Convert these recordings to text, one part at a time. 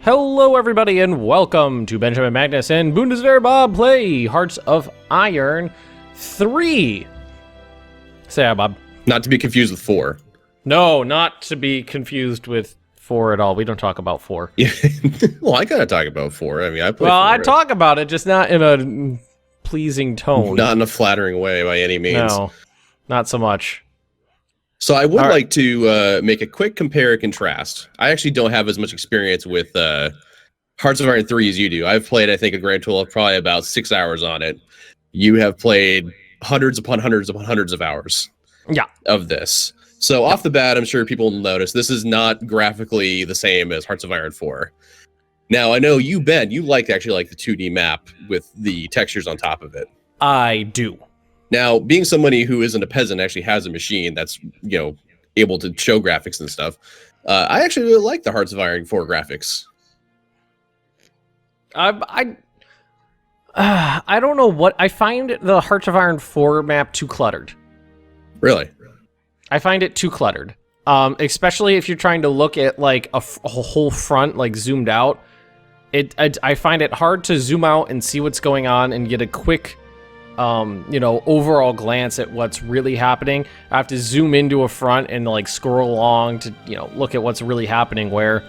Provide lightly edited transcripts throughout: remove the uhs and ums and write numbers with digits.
Hello everybody and welcome to Benjamin Magnus and Bundeswehr Bob play Hearts of Iron 3. Say hi, Bob. Not to be confused with 4. No, not to be confused with 4 at all. We don't talk about 4. Yeah. Well, I gotta talk about 4. I mean, I play 4. I talk about it, just not in a pleasing tone. Not in a flattering way by any means. No, not so much. So I would like to make a quick compare and contrast. I actually don't have as much experience with Hearts of Iron 3 as you do. I've played, I think, a grand total of probably about 6 hours on it. You have played hundreds upon hundreds upon hundreds of hours of this. So off the bat, I'm sure people will notice this is not graphically the same as Hearts of Iron 4. Now, I know you, Ben, you actually like the 2D map with the textures on top of it. I do. Now, being somebody who isn't a peasant, actually has a machine that's, you know, able to show graphics and stuff, I actually really like the Hearts of Iron 4 graphics. I don't know what... I find the Hearts of Iron 4 map too cluttered. Really? I find it too cluttered. Especially if you're trying to look at, like, a whole front, like, zoomed out. I find it hard to zoom out and see what's going on and get a quick... you know, overall glance at what's really happening. I have to zoom into a front and like scroll along to, you know, look at what's really happening where.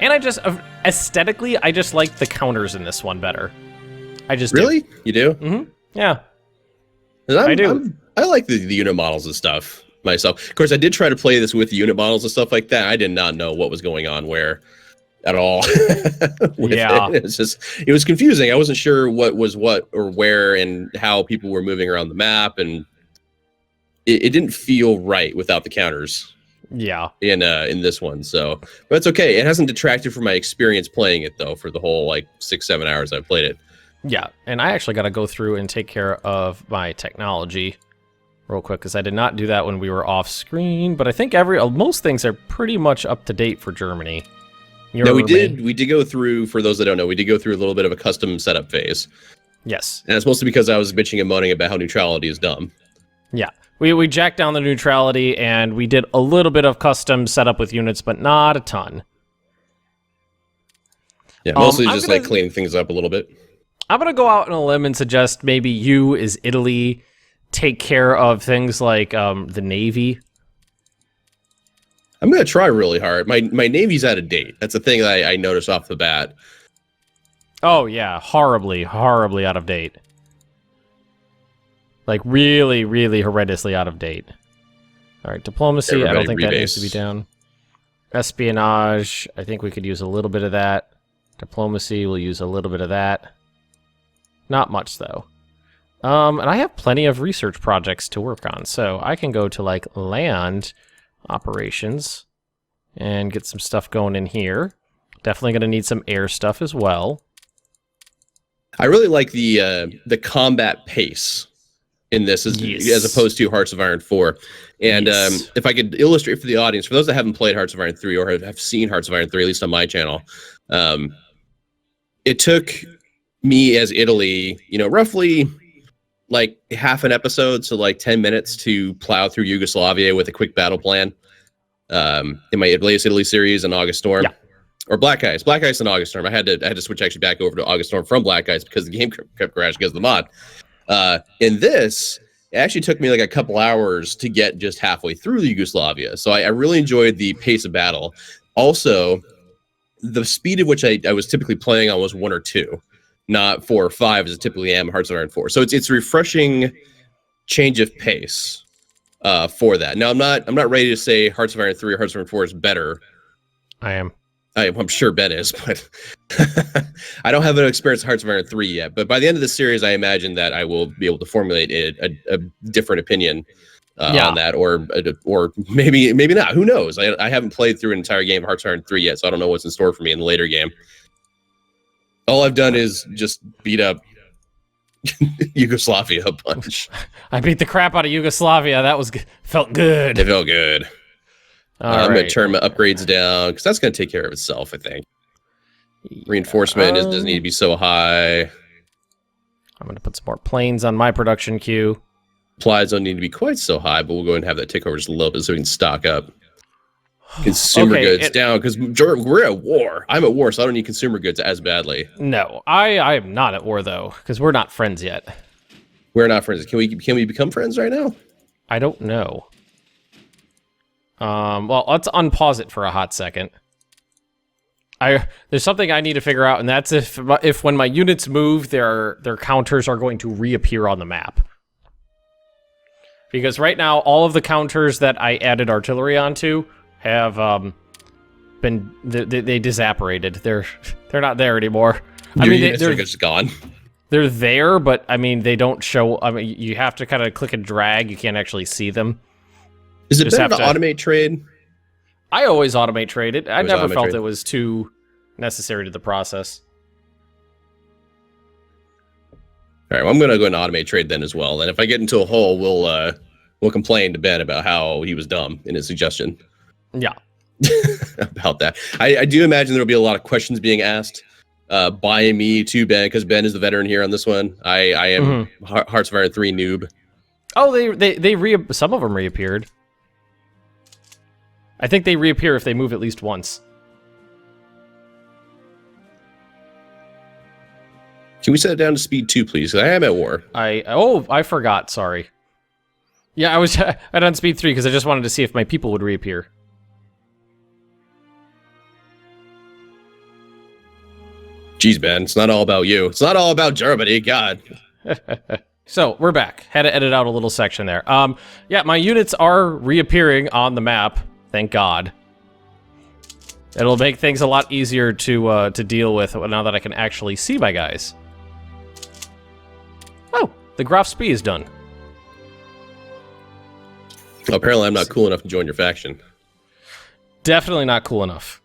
And I just, aesthetically, I just like the counters in this one better. I just Really? do. You do? Mm-hmm. Yeah. I do. I like the unit models and stuff myself. Of course, I did try to play this with the unit models and stuff like that. I did not know what was going on where at all. Yeah. It was confusing. I wasn't sure what was what or where and how people were moving around the map, and it didn't feel right without the counters. Yeah. In this one, so but that's okay. It hasn't detracted from my experience playing it though for the whole like 6-7 hours I've played it. Yeah, and I actually got to go through and take care of my technology real quick because I did not do that when we were off screen, but I think most things are pretty much up to date for Germany. No, we did go through, for those that don't know, we did go through a little bit of a custom setup phase. Yes. And it's mostly because I was bitching and moaning about how neutrality is dumb. Yeah. We jacked down the neutrality, and we did a little bit of custom setup with units, but not a ton. Yeah, mostly just like cleaning things up a little bit. I'm going to go out on a limb and suggest maybe you, as Italy, take care of things like the Navy. I'm going to try really hard. My Navy's out of date. That's the thing that I noticed off the bat. Oh, yeah. Horribly, horribly out of date. Like, really, really horrendously out of date. All right, diplomacy, I don't think that needs to be down. Espionage, I think we could use a little bit of that. Diplomacy, we'll use a little bit of that. Not much, though. And I have plenty of research projects to work on, so I can go to, like, land... operations and get some stuff going in here. Definitely going to need some air stuff as well. I really like the combat pace in this as opposed to Hearts of Iron 4. And if I could illustrate for the audience, for those that haven't played Hearts of Iron 3 or have seen Hearts of Iron 3, at least on my channel, it took me as Italy, you know, roughly like half an episode, so like 10 minutes to plow through Yugoslavia with a quick battle plan. In my latest Italy series in August Storm, or Black Ice and August Storm. I had to switch actually back over to August Storm from Black Ice because the game kept crashing because of the mod. In this, it actually took me like a couple hours to get just halfway through Yugoslavia. So I really enjoyed the pace of battle. Also, the speed at which I was typically playing on was 1 or 2. Not 4 or 5 as I typically am in Hearts of Iron 4. So it's a refreshing change of pace for that. Now I'm not ready to say Hearts of Iron 3 or Hearts of Iron 4 is better. I am. I'm sure Ben is, but I don't have an experience with Hearts of Iron 3 yet. But by the end of the series, I imagine that I will be able to formulate a different opinion on that, or maybe not. Who knows? I haven't played through an entire game of Hearts of Iron 3 yet, so I don't know what's in store for me in the later game. All I've done is just beat up Yugoslavia a bunch. I beat the crap out of Yugoslavia. That felt good. It felt good. I'm going to turn my upgrades down because that's going to take care of itself, I think. Reinforcement doesn't need to be so high. I'm going to put some more planes on my production queue. Supplies don't need to be quite so high, but we'll go ahead and have that tick over just a little bit so we can stock up. Consumer Okay, goods down because we're at war. I'm at war, so I don't need consumer goods as badly. No, I am not at war though, because we're not friends yet. We're not friends. Can we become friends right now? I don't know. Well, let's unpause it for a hot second. There's something I need to figure out, and that's if when my units move, their counters are going to reappear on the map. Because right now, all of the counters that I added artillery onto have been they disapparated. They're not there anymore. I mean, they're just gone. They're there, but I mean, they don't show. I mean, you have to kind of click and drag. You can't actually see them. Is it better to automate trade? I always automate trade. I never felt trade. it was too necessary to the process. All right, well, I'm going to go and automate trade then as well. And if I get into a hole, we'll complain to Ben about how he was dumb in his suggestion. Yeah. About that. I do imagine there will be a lot of questions being asked by me to Ben, because Ben is the veteran here on this one. I am Hearts of Iron 3 noob. Oh, some of them reappeared. I think they reappear if they move at least once. Can we set it down to speed 2, please? Because I am at war. I forgot. Sorry. Yeah, I had on speed 3 because I just wanted to see if my people would reappear. Jeez, Ben, it's not all about you. It's not all about Germany. God. So we're back. Had to edit out a little section there. Yeah, my units are reappearing on the map. Thank God. It'll make things a lot easier to deal with now that I can actually see my guys. Oh, the Graf Spee is done. Apparently, I'm not cool enough to join your faction. Definitely not cool enough.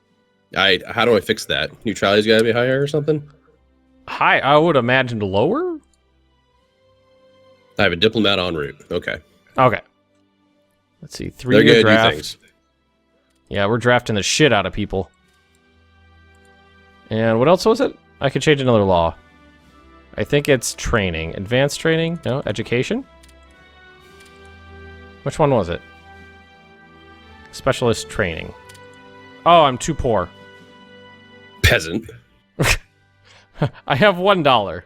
How do I fix that? Neutrality's got to be higher or something? High, I would imagine lower? I have a diplomat en route. Okay. Okay. Let's see. 3-year draft. Things. Yeah, we're drafting the shit out of people. And what else was it? I could change another law. I think it's training. Advanced training? No, education? Which one was it? Specialist training. Oh, I'm too poor. Peasant. I have $1.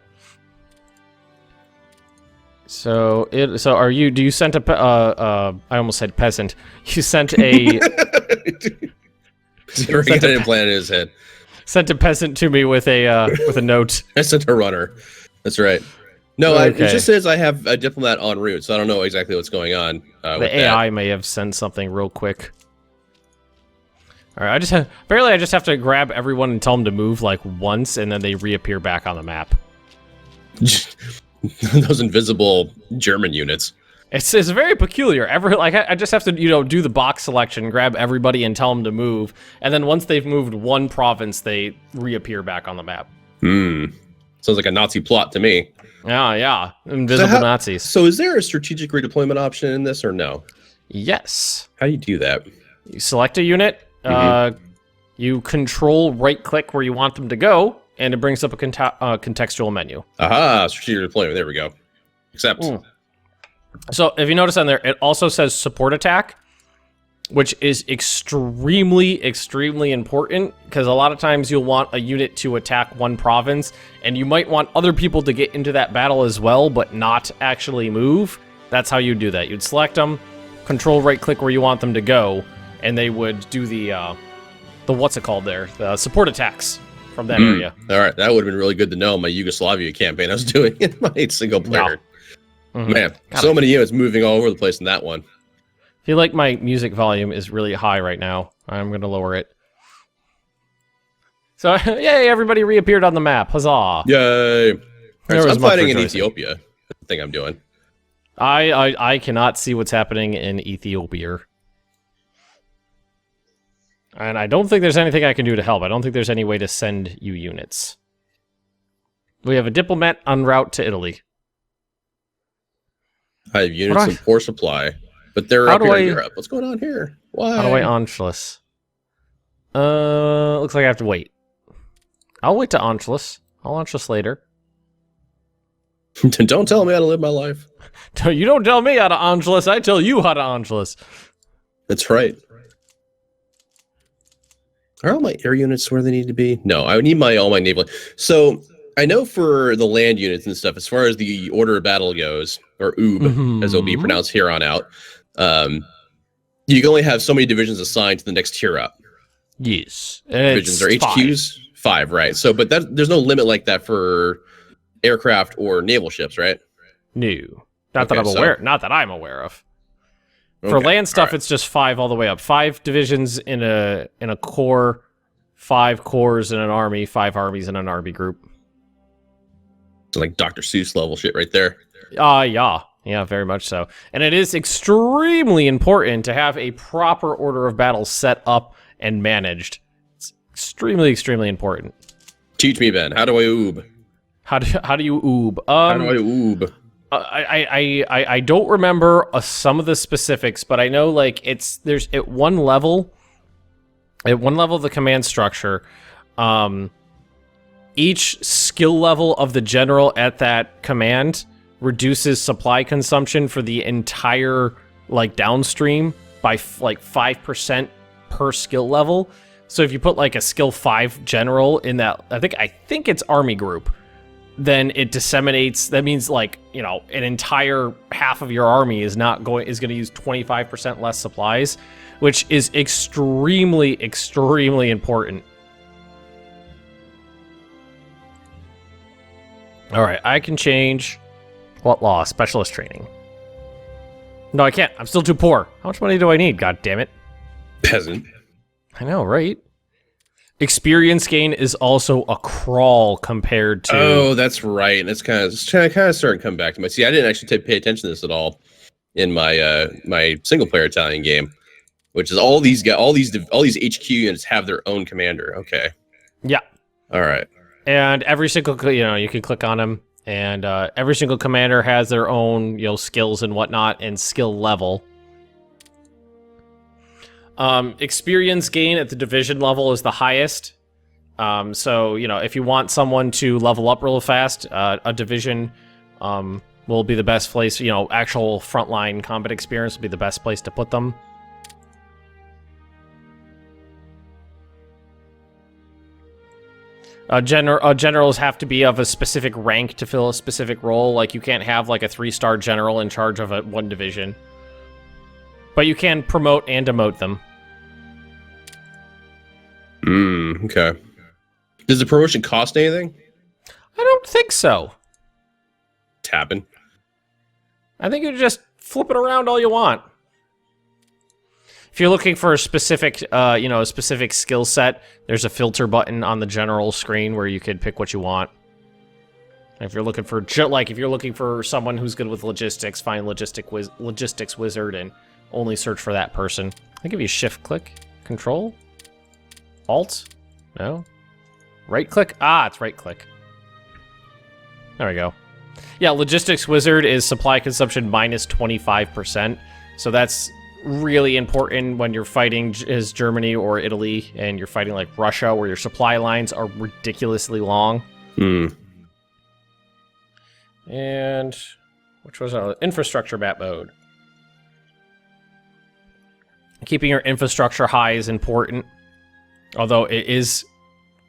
So are you? Do you send a? I almost said peasant. You sent a. Sorry, got an implant in his head. Sent a peasant to me with a note. I sent a runner. That's right. No, Okay. it just says I have a diplomat en route, so I don't know exactly what's going on. The AI may have sent something real quick. All right, I just have to grab everyone and tell them to move like once, and then they reappear back on the map. Those invisible German units. It's very peculiar. I just have to do the box selection, grab everybody, and tell them to move, and then once they've moved one province, they reappear back on the map. Sounds like a Nazi plot to me. Yeah, invisible Nazis. So is there a strategic redeployment option in this or no? Yes. How do you do that? You select a unit. You control right-click where you want them to go, and it brings up a contextual menu. Aha, strategic deployment. There we go. Accept. So if you notice on there, it also says support attack, which is extremely, extremely important, because a lot of times you'll want a unit to attack one province, and you might want other people to get into that battle as well, but not actually move. That's how you do that. You'd select them, control right-click where you want them to go, and they would do the what's it called there? The support attacks from that area. All right, that would have been really good to know in my Yugoslavia campaign I was doing in my single player. Man, so many units moving all over the place in that one. I feel like my music volume is really high right now. I'm going to lower it. So, yay, everybody reappeared on the map. Huzzah. Yay. Right, so I'm fighting in Ethiopia. That's the thing I'm doing. I cannot see what's happening in Ethiopia. And I don't think there's anything I can do to help. I don't think there's any way to send you units. We have a diplomat en route to Italy. I have units in poor supply, but they're up here in Europe. What's going on here? Why? How do I Anschluss? Looks like I have to wait. I'll wait to Anschluss. I'll Anschluss later. Don't tell me how to live my life. You don't tell me how to Anschluss. I tell you how to Anschluss. That's right. Are all my air units where they need to be? No, I need all my naval. So I know for the land units and stuff, as far as the order of battle goes, or OOB, as it'll be pronounced here on out, you can only have so many divisions assigned to the next tier up. Yes. Divisions or HQs? 5, right. So, but there's no limit like that for aircraft or naval ships, right? No. Not that I'm aware of. For land stuff, it's just 5 all the way up. 5 divisions in a corps, 5 corps in an army, 5 armies in an army group. So like Dr. Seuss level shit right there. Yeah, very much so. And it is extremely important to have a proper order of battle set up and managed. It's extremely, extremely important. Teach me, Ben. How do I oob? How do you oob? How do I oob? I don't remember some of the specifics, but I know like there's at one level of the command structure, each skill level of the general at that command reduces supply consumption for the entire like downstream by like 5% per skill level. So if you put like a skill 5 general in that, I think it's army group, then it disseminates. That means like, you know, an entire half of your army is going to use 25% less supplies, which is extremely, extremely important. All right, I can change what law? Specialist training. No, I can't. I'm still too poor. How much money do I need? God damn it. Peasant. I know, right? Experience gain is also a crawl compared to... Oh, that's right. That's kind of starting to come back to me. See, I didn't actually pay attention to this at all in my my single player Italian game, which is all these HQ units have their own commander. Okay. Yeah. All right. And every single, you can click on them, and every single commander has their own, skills and whatnot, and skill level. Experience gain at the division level is the highest. So, if you want someone to level up real fast, a division will be the best place. Actual frontline combat experience will be the best place to put them. Generals have to be of a specific rank to fill a specific role. Like, you can't have, like, a 3-star general in charge of one division. But you can promote and demote them. Okay. Does the promotion cost anything? I don't think so. Tapping. I think you just flip it around all you want. If you're looking for a specific, a specific skill set, there's a filter button on the general screen where you could pick what you want. If you're looking for someone who's good with logistics, find logistics wizard and only search for that person. I'll give you shift click, control, alt, no, right click. It's right click. There we go. Yeah, logistics wizard is supply consumption minus 25%. So that's really important when you're fighting as Germany or Italy, and you're fighting like Russia, where your supply lines are ridiculously long. And which was our infrastructure map mode. Keeping your infrastructure high is important, although it is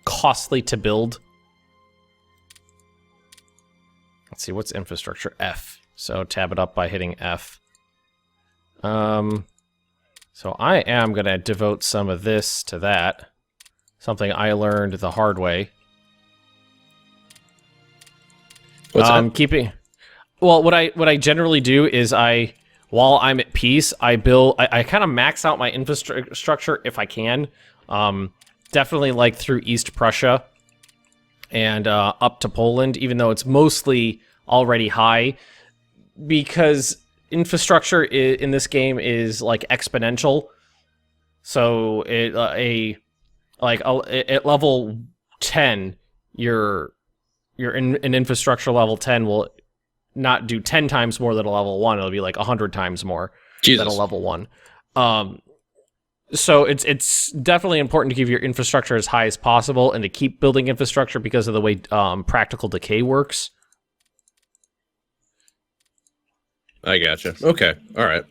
costly to build. Let's see, what's infrastructure? F. So tab it up by hitting F. So I am going to devote some of this to that. Something I learned the hard way. What's that? Well, what I generally do is while I'm at peace, I kind of max out my infrastructure if I can. Definitely like through East Prussia and up to Poland, even though it's mostly already high, because infrastructure in this game is like exponential. So at level 10, your infrastructure level 10 will not do 10 times more than a level 1. It'll be like 100 times more than a level 1. So it's definitely important to keep your infrastructure as high as possible and to keep building infrastructure because of the way practical decay works. I gotcha. Okay. All right.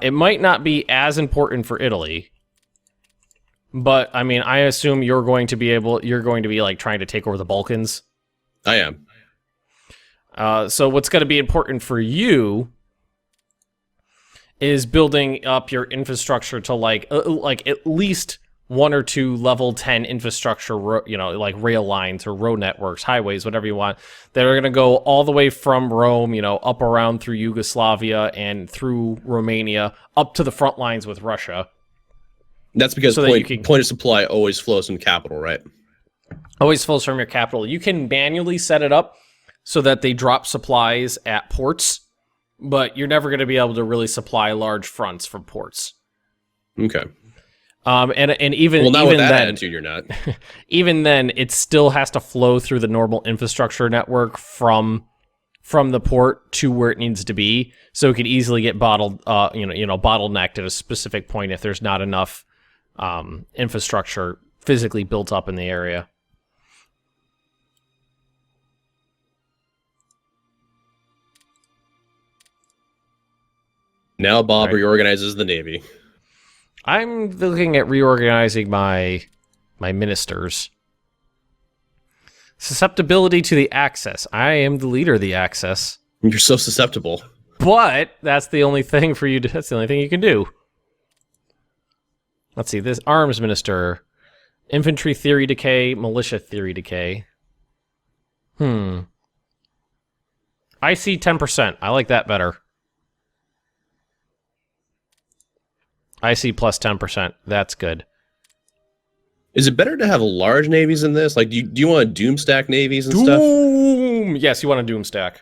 It might not be as important for Italy, But I mean, I assume you're going to be like trying to take over the Balkans. I am. So what's going to be important for you is building up your infrastructure to like at least 1 or 2 level 10 infrastructure, like rail lines or road networks, highways, whatever you want, that are going to go all the way from Rome, up around through Yugoslavia and through Romania, up to the front lines with Russia. That's because point of supply always flows from capital, right? Always flows from your capital. You can manually set it up so that they drop supplies at ports, but you're never going to be able to really supply large fronts from ports. Okay. And even with that then, attitude, you're not. Even then, it still has to flow through the normal infrastructure network from the port to where it needs to be. So it could easily get bottlenecked at a specific point if there's not enough infrastructure physically built up in the area. Now Bob reorganizes the Navy. I'm looking at reorganizing my ministers. Susceptibility to the Axis. I am the leader of the Axis. You're so susceptible. But that's the only thing for you. That's the only thing you can do. Let's see. This arms minister, infantry theory decay, militia theory decay. I see 10%. I like that better. I see plus 10%. That's good. Is it better to have large navies in this? Like, do you want to doom stack navies and stuff? Yes, you want to doom stack.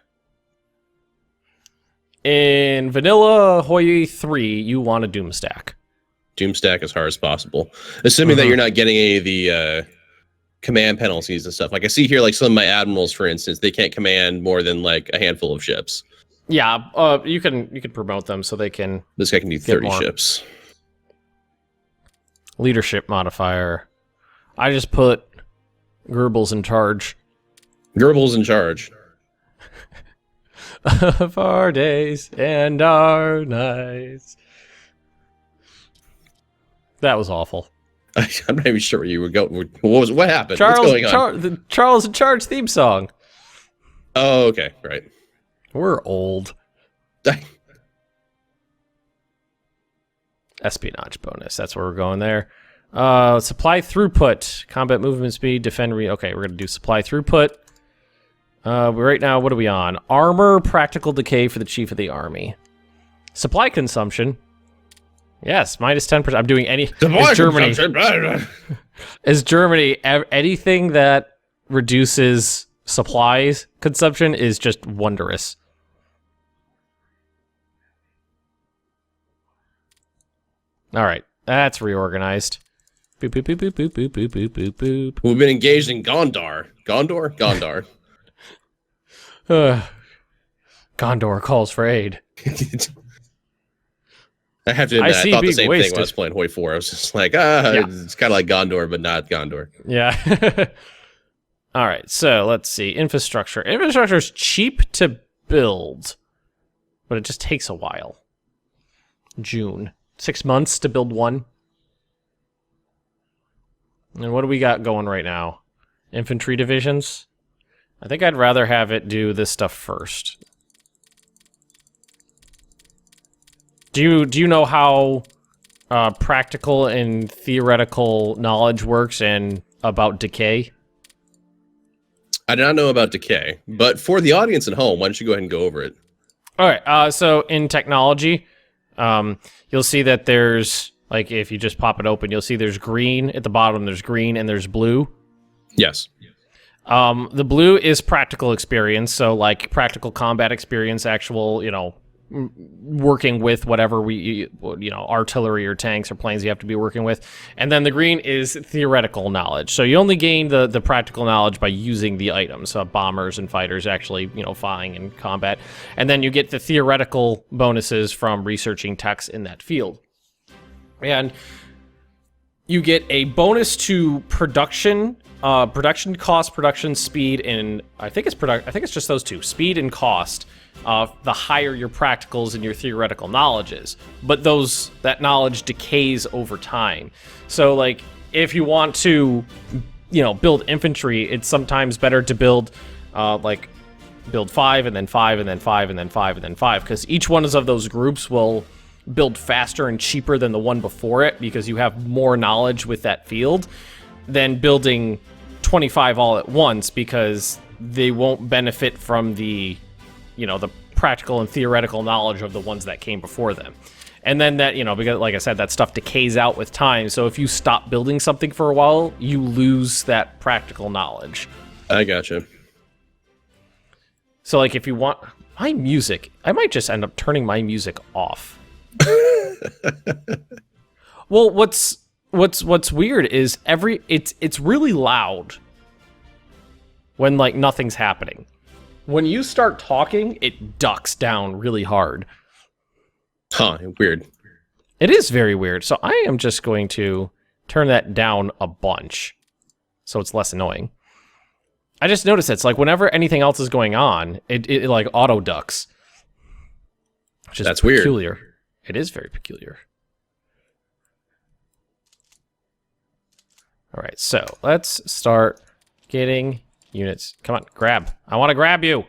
In vanilla Hoy 3, you want to doom stack. Doom stack as hard as possible. Assuming that you're not getting any of the command penalties and stuff. Like I see here, like some of my admirals, for instance, they can't command more than like a handful of ships. Yeah, you can promote them so they can. This guy can do 30 ships. Leadership modifier. I just put Goebbels in charge. Goebbels in charge. Of our days and our nights. That was awful. I'm not even sure where you were going. What happened? What's going on? The Charles in Charge theme song. Oh, okay, right. We're old. Espionage bonus. That's where we're going there. Supply throughput. Combat movement speed. Defend. Okay, we're going to do supply throughput. Right now, what are we on? Armor, practical decay for the chief of the army. Supply consumption. Yes, minus 10%. I'm doing any... As Germany... As Germany, anything that reduces supplies consumption is just wondrous. All right, that's reorganized. Boop, boop, boop, boop, boop, boop, boop, boop, boop, boop. We've been engaged in Gondar. Gondor? Gondor calls for aid. I have to admit, I thought the same thing when I was playing Hoi 4. I was just like, it's kind of like Gondor, but not Gondor. Yeah. All right, so let's see. Infrastructure. Infrastructure is cheap to build, but it just takes a while. June. 6 months to build one. And what do we got going right now? Infantry divisions? I think I'd rather have it do this stuff first. Do you know how practical and theoretical knowledge works and about decay? I do not know about decay, but for the audience at home, why don't you go ahead and go over it? All right, so in technology, you'll see that there's, like, if you just pop it open, you'll see there's green at the bottom, there's green, and there's blue. Yes. The blue is practical experience, so, like, practical combat experience, actual, working with whatever artillery or tanks or planes you have to be working with. And then the green is theoretical knowledge. So you only gain the practical knowledge by using the items, so bombers and fighters actually, flying in combat. And then you get the theoretical bonuses from researching techs in that field. And you get a bonus to production cost, production speed, and I think it's just those two, speed and cost. The higher your practicals and your theoretical knowledge is, but that knowledge decays over time. So, like, if you want to, build infantry, it's sometimes better to build, build 5 and then 5 and then 5 and then 5 and then 5, because each one of those groups will build faster and cheaper than the one before it, because you have more knowledge with that field than building 25 all at once, because they won't benefit from the practical and theoretical knowledge of the ones that came before them. And then that, because like I said, that stuff decays out with time. So if you stop building something for a while, you lose that practical knowledge. I gotcha. So like if you want my music, I might just end up turning my music off. Well, what's weird is it's really loud when like nothing's happening. When you start talking, it ducks down really hard. Huh, weird. It is very weird. So I am just going to turn that down a bunch so it's less annoying. I just noticed it's like whenever anything else is going on, it like auto ducks. Which is That's peculiar. weird. It is very peculiar. All right, so let's start getting units. Come on, grab. I want to grab you.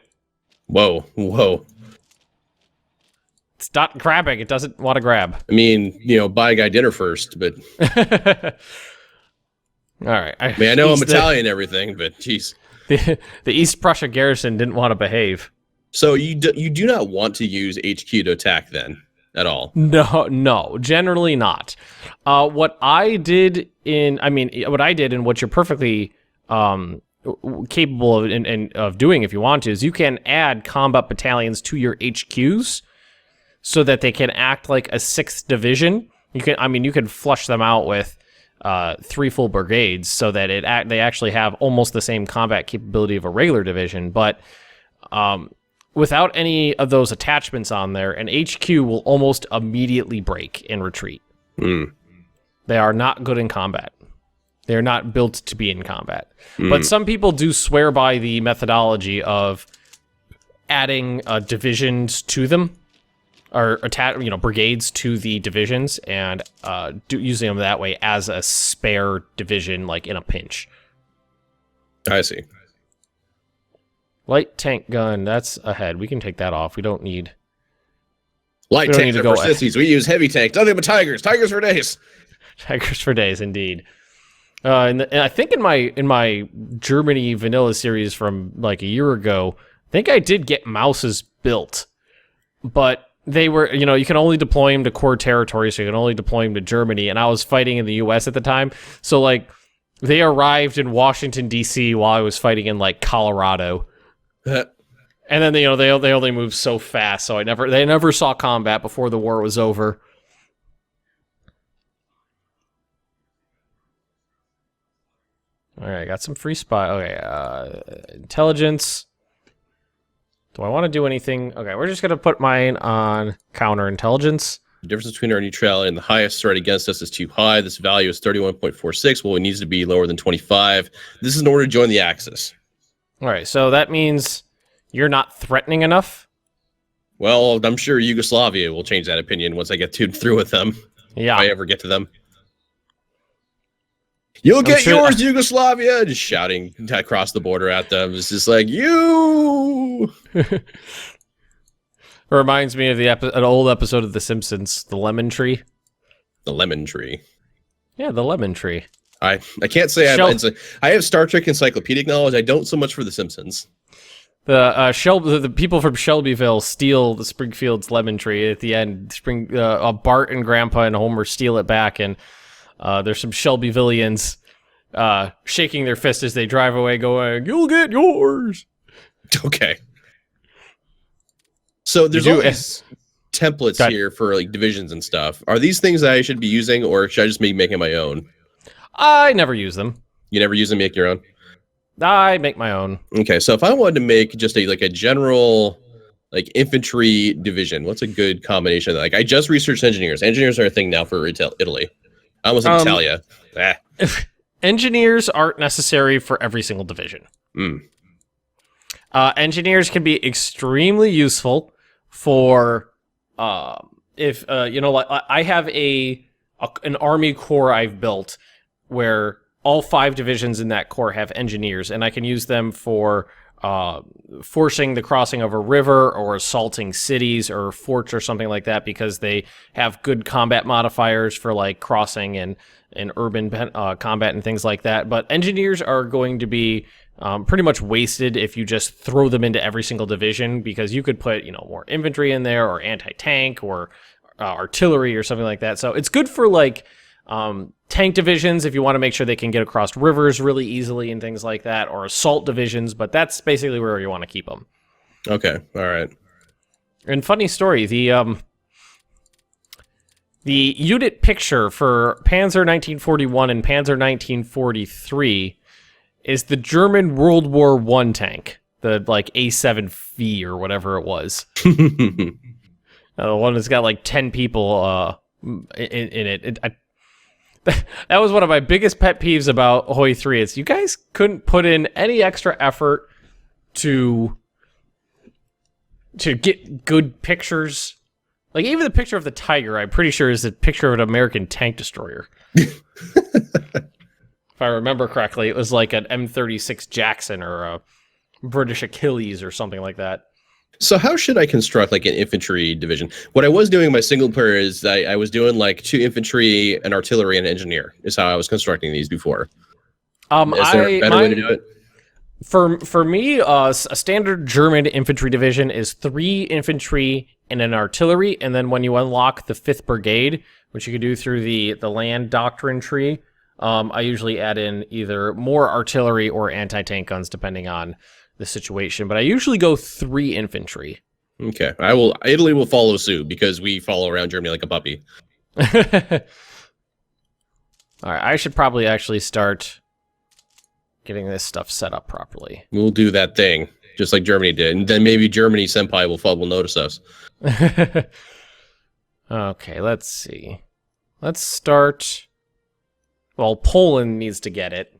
Whoa. It's not grabbing. It doesn't want to grab. I mean, buy a guy dinner first, but... All right. I know I'm Italian and everything, but geez. The East Prussia garrison didn't want to behave. So you do not want to use HQ to attack then, at all? No, generally not. What I did and what you're perfectly capable of doing if you want to is you can add combat battalions to your HQs so that they can act like a 6th division. You can flush them out with 3 full brigades so that they actually have almost the same combat capability of a regular division, but without any of those attachments on there, an HQ will almost immediately break and retreat. They are not good in combat. They're not built to be in combat. But some people do swear by the methodology of adding divisions to them, or brigades to the divisions, and using them that way as a spare division, like in a pinch. I see. Light tank gun, that's ahead. We can take that off. We don't need... Light tanks are for sissies. We use heavy tanks. Nothing but tigers. Tigers for days. Tigers for days, indeed. And I think in my Germany vanilla series from like a year ago, I think I did get Mouses built, but they were, you can only deploy them to core territory, so you can only deploy them to Germany, and I was fighting in the US at the time, so like they arrived in Washington DC while I was fighting in like Colorado. And then they only moved so fast, so they never saw combat before the war was over. All right, got some free spot. Okay, intelligence. Do I want to do anything? Okay, we're just going to put mine on counterintelligence. The difference between our neutrality and the highest threat against us is too high. This value is 31.46. Well, it needs to be lower than 25. This is in order to join the Axis. All right, so that means you're not threatening enough? Well, I'm sure Yugoslavia will change that opinion once I get through with them. Yeah. If I ever get to them. You'll get yours, Yugoslavia! Just shouting across the border at them. It's just like, you! Reminds me of an old episode of The Simpsons, The Lemon Tree. The Lemon Tree. Yeah, The Lemon Tree. I can't say I have Star Trek encyclopedic knowledge. I don't so much for The Simpsons. The people from Shelbyville steal the Springfield's lemon tree at the end. Bart and Grandpa and Homer steal it back, and there's some Shelbyvillians shaking their fist as they drive away, going, "You'll get yours." Okay. So there's all these templates here for like divisions and stuff. Are these things that I should be using, or should I just be making my own? I never use them. You never use them, make your own? I make my own. Okay, so if I wanted to make just a general infantry division, what's a good combination? Like I just researched engineers. Engineers are a thing now for Italy. I almost said Italia. Engineers aren't necessary for every single division. Engineers can be extremely useful for if I have an army corps I've built where all 5 divisions in that corps have engineers, and I can use them for forcing the crossing of a river or assaulting cities or forts or something like that, because they have good combat modifiers for like crossing and urban combat and things like that. But engineers are going to be pretty much wasted if you just throw them into every single division, because you could put, more infantry in there or anti-tank or artillery or something like that. So it's good for like tank divisions if you want to make sure they can get across rivers really easily and things like that, or assault divisions, but that's basically where you want to keep them. Okay, all right. And funny story, the unit picture for Panzer 1941 and Panzer 1943 is the German World War I tank, the like A7V or whatever it was. The one that's got like 10 people in it. That was one of my biggest pet peeves about Hoi 3. Is you guys couldn't put in any extra effort to get good pictures. Like, even the picture of the Tiger, I'm pretty sure, is a picture of an American tank destroyer. If I remember correctly, it was like an M36 Jackson or a British Achilles or something like that. So how should I construct like an infantry division? What I was doing in my single player is I was doing like 2 infantry, an artillery, and an engineer is how I was constructing these before. Is there a better way to do it? For me, a standard German infantry division is 3 infantry and an artillery, and then when you unlock the 5th Brigade, which you can do through the land doctrine tree, I usually add in either more artillery or anti-tank guns, depending on the situation, but I usually go 3 infantry. Okay, Italy will follow suit because we follow around Germany like a puppy. All right, I should probably actually start getting this stuff set up properly. We'll do that thing just like Germany did, and then maybe Germany senpai will notice us. Okay, let's see. Let's start. Well, Poland needs to get it.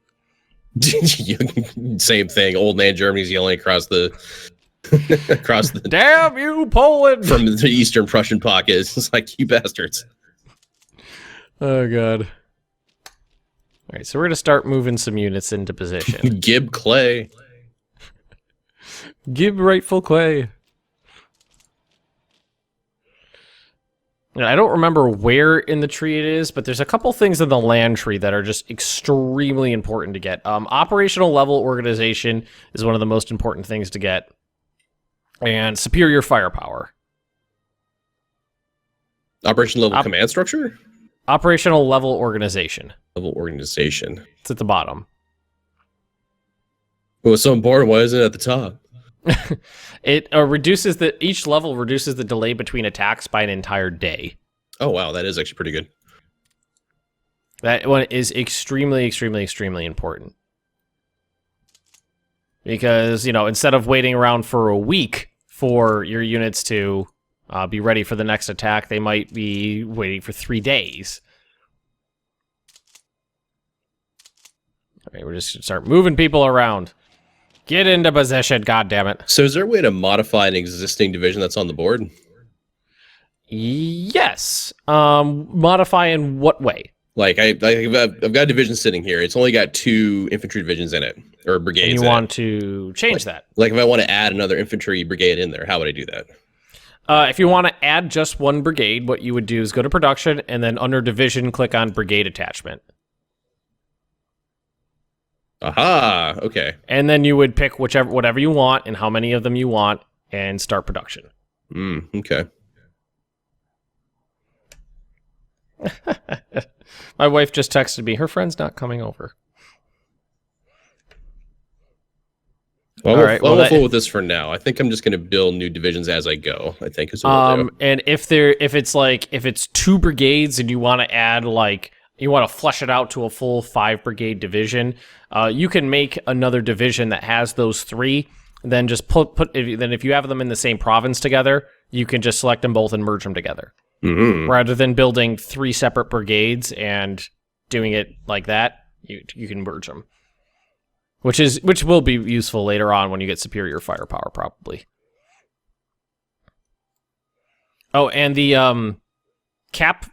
Same thing. Old man Germany's yelling across the damn you, Poland! From the Eastern Prussian pocket. It's like, you bastards. Oh god. Alright, so we're gonna start moving some units into position. Gib Clay. Gib rightful Clay. I don't remember where in the tree it is, but there's a couple things in the land tree that are just extremely important to get. Operational level organization is one of the most important things to get. And superior firepower. Operational level command structure? Operational level organization. Level organization. It's at the bottom. It was so important, why isn't it at the top? It each level reduces the delay between attacks by an entire day. Oh wow, that is actually pretty good. That one is extremely, extremely, extremely important. Because, instead of waiting around for a week for your units to be ready for the next attack, they might be waiting for 3 days. Okay, we're just going to start moving people around. Get into position, goddammit. So is there a way to modify an existing division that's on the board? Yes. Modify in what way? Like, I've got a division sitting here. It's only got 2 infantry divisions in it, or brigades. And you want to change that. Like, if I want to add another infantry brigade in there, how would I do that? If you want to add just one brigade, what you would do is go to production, and then under division, click on brigade attachment. Aha, okay. And then you would pick whatever you want and how many of them you want and start production. Okay. My wife just texted me, her friend's not coming over. Well, I'll fool with this for now. I think I'm just going to build new divisions as I go, I think is what I'll do. And if it's 2 brigades and you want to add you want to flesh it out to a full 5 brigade division, you can make another division that has those 3. Then just if you have them in the same province together, you can just select them both and merge them together. Mm-hmm. Rather than building 3 separate brigades and doing it like that, you can merge them, which will be useful later on when you get superior firepower, probably. Oh, and the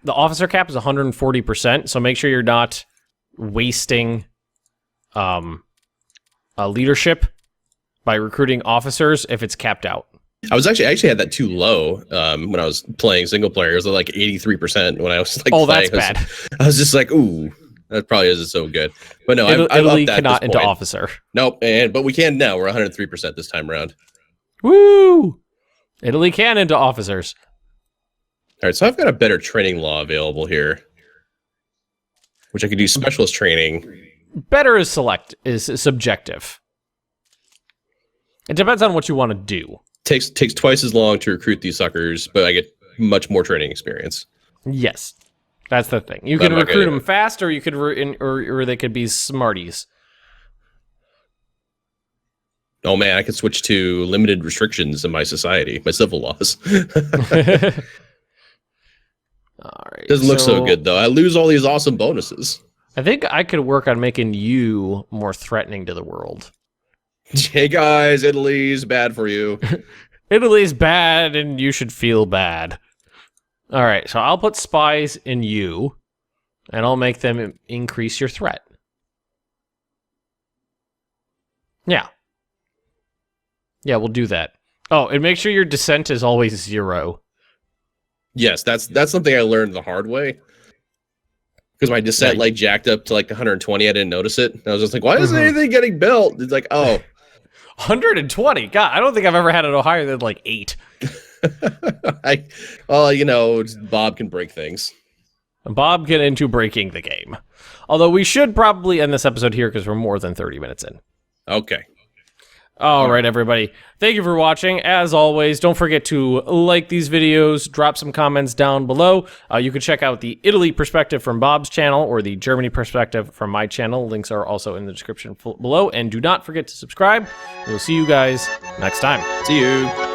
officer cap is 140%, so make sure you're not wasting leadership by recruiting officers if it's capped out. I actually had that too low when I was playing single player. It was like 83% when I was like, that's bad. I was just like, ooh, that probably isn't so good. But no, Italy cannot into officer. Nope, but we can now. We're 103% this time around. Woo! Italy can into officers. All right, so I've got a better training law available here, which I could do specialist training. Better is subjective. It depends on what you want to do. Takes twice as long to recruit these suckers, but I get much more training experience. Yes, that's the thing. You can recruit them fast, or you could or they could be smarties. Oh man, I could switch to limited restrictions in my society, my civil laws. All right. Doesn't look so good though. I lose all these awesome bonuses. I think I could work on making you more threatening to the world. Hey guys, Italy's bad for you. Italy's bad, and you should feel bad. All right, so I'll put spies in you, and I'll make them increase your threat. Yeah. Yeah, we'll do that. Oh, and make sure your dissent is always 0. Yes, that's something I learned the hard way. Because my dissent like jacked up to like 120, I didn't notice it. I was just like, why isn't anything getting built? It's like, oh. 120? God, I don't think I've ever had it higher than like 8. Bob can break things. Bob get into breaking the game. Although we should probably end this episode here because we're more than 30 minutes in. Okay. All right, everybody. Thank you for watching. As always, don't forget to like these videos, drop some comments down below. You can check out the Italy perspective from Bob's channel or the Germany perspective from my channel. Links are also in the description below. And do not forget to subscribe. We'll see you guys next time. See you.